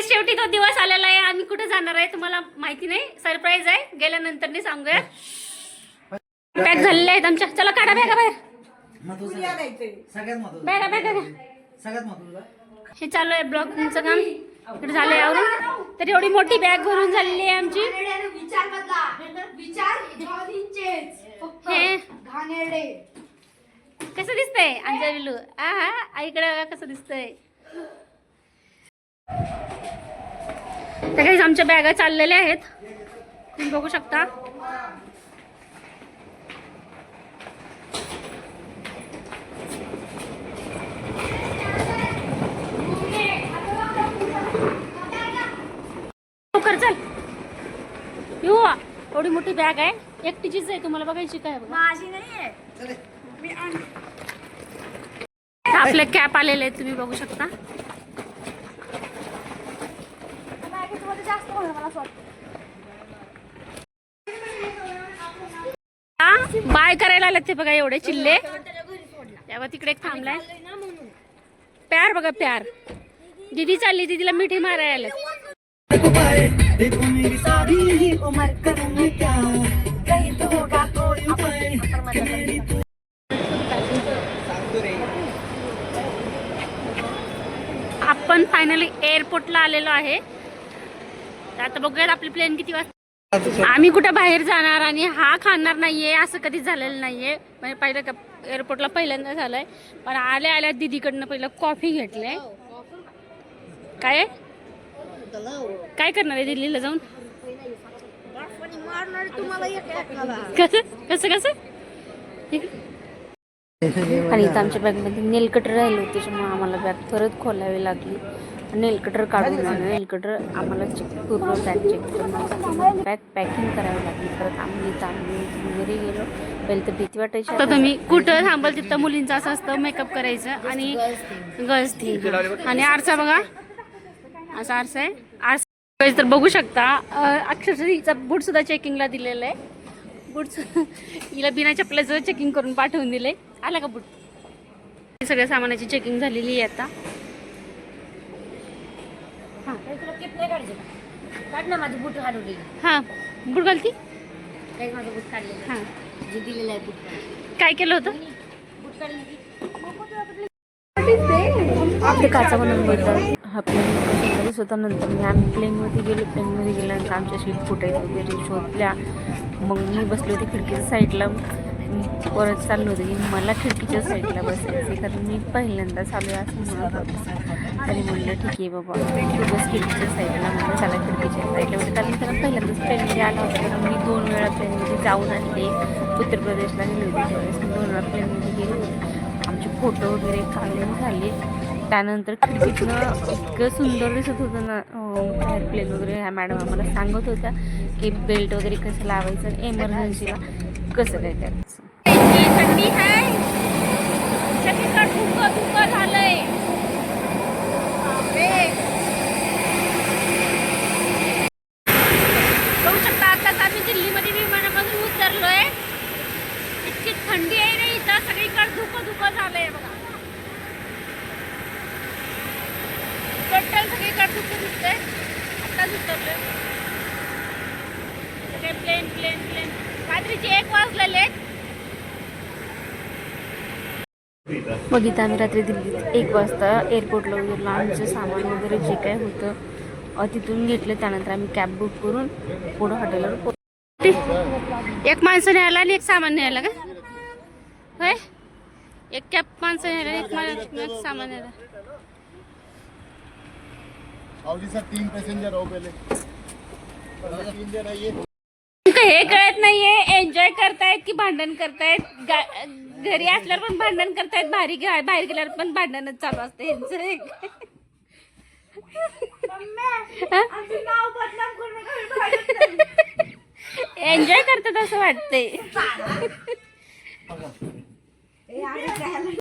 शेवटी तो दिवस आलेला आहे. आम्ही कुठे जाणार आहे तुम्हाला माहिती नाही, सरप्राईज आहे, गेल्यानंतर नाही सांगूया. पॅक झालेले आहेत आमच्या. चला काढा बॅगा बाहेर. बॅगा बॅगा. हे चालू आहे ब्लॉगिंगचं काम. इकडे झालंय आवरून. तर एवढी मोठी बॅग भरून झालेली आहे आमची. हे कसं दिसतंय आमच्या विलू? आईकडे कसं दिसतंय? तर काही आमच्या बॅगा चाललेल्या आहेत, तुम्ही बघू शकता. चल येऊ. एवढी मोठी बॅग आहे, एकटीचीच आहे. तुम्हाला बघायची काय? माझी नाही आहे. आपले कॅप आलेले आहेत, तुम्ही बघू शकता. बाय करायला आले ते बघा, एवढे चिल्ले. तेव्हा तिकडे एक थांबलाय. प्यार बघा, प्यार. दीदी चालली, दीदीला मिठी मारायला. आपण फायनली एअरपोर्टला आलेलो आहे. आता बघूयात आपली प्लेन किती वाजता. आम्ही कुठे बाहेर जाणार आणि हा खाणार नाहीये असं कधीच झालेलं नाहीये. म्हणजे पहिलं का एअरपोर्टला पहिल्यांदा झालंय. पण आल्या आल्या दीदीकडनं पहिलं कॉफी घेतले. काय काय करणार आहे दिल्लीला जाऊन? कसं कसं कसं. आणि इथं आमच्या बॅगमध्ये नेल कटर राहिले होते, त्याच्यामुळे आम्हाला बॅग परत खोलावी लागली. नेल कटर काढून नेल कटर आम्हाला पूर्ण बॅग चेक करून बॅग पॅकिंग करावी लागली. परत आम्ही वगैरे गेलो. पहिले तर भीती वाटायची. आता तुम्ही कुठं थांबल तिथं मुलींचं असं असतं मेकअप करायचं आणि गर्ल्स थिंग. आणि आरसा बघा, असा आरसा आहे. आरसा तर बघू शकता. अक्षरशः हिचा बूट सुद्धा चेकिंगला दिलेला आहे. बूट हिला बिना चपलाचं चेकिंग करून पाठवून दिले. आला का बूट? सगळ्या सामानाची चेकिंग झालेली आहे आता. माझे बूट काढले. हा बूट घालती. माझं बूट काढले. हा जे दिलेलं आहे बूट. काय केलं होतं? बूट काढले. आपले काचा बनवून बोलतात. हा प्लेन दिसत होता. नंतर आम्ही प्लेनमध्ये गेल्यानंतर आमच्या सीट फुटायचं वगैरे शोधल्या. मग मी बसले होते खिडकीच्या साईडला. परत चाललो होते की मला खिडकीच्या साईडला बसायचं, कारण मी पहिल्यांदा चालू आहे असं म्हणत होतं. तरी म्हणलं ठीक आहे बाबा, तू बस खिडकीच्या साईडला. म्हणलं चला खिडकीच्या साईडला म्हणजे, कारण त्याला पहिल्यांदाच प्लेनमध्ये आला होता. कारण मी 2 वेळा प्लेनमध्ये जाऊन आले. उत्तर प्रदेशला गेले होते त्यावेळेस 2 वेळा प्लेनमध्ये गेले होते. आमचे फोटो वगैरे काढून झाले. त्यानंतर खिडकीतनं इतकं सुंदर दिसत होतं ना एअरप्लेन वगैरे. ह्या मॅडम आम्हाला सांगत होत्या की बेल्ट वगैरे कसं लावायचं, एमर्जन्सीला कसं काय करायचं. थंडी आहे, सगळीकडे धुकं झालंय. बघू शकता आताच आम्ही दिल्लीमध्ये विमानामधून उतरलोय. इतकी थंडी आहे ना इथं, सगळीकडे धुकं झालंय बघा. टोटल सगळीकडे धुकं दिसतंय. आत्ताच उतरलोय. सगळे प्लेन रात्रीचे 1 वाजलेले. बघितलं आम्ही रात्री दिल्लीत 1 वाजता एअरपोर्टला उतरलो. आमचं सामान वगैरे जे काय होतं तिथून घेतलं. त्यानंतर आम्ही कॅब बुक करून पुढं हॉटेलवर. एक माणसं न्यायला आणि एक सामान न्यायला का? होय, एक कॅब माणसं न्यायला, एक सामान न्यायला. तीन पैसेंजर हो पहले. हे कळत नाहीये एन्जॉय करतायत की भांडण करतायत. घरी असल्यावर पण भांडण करतायत, बाहेर गेल्यावर पण भांडणच चालू असते एन्जॉय करतात असं वाटतंय.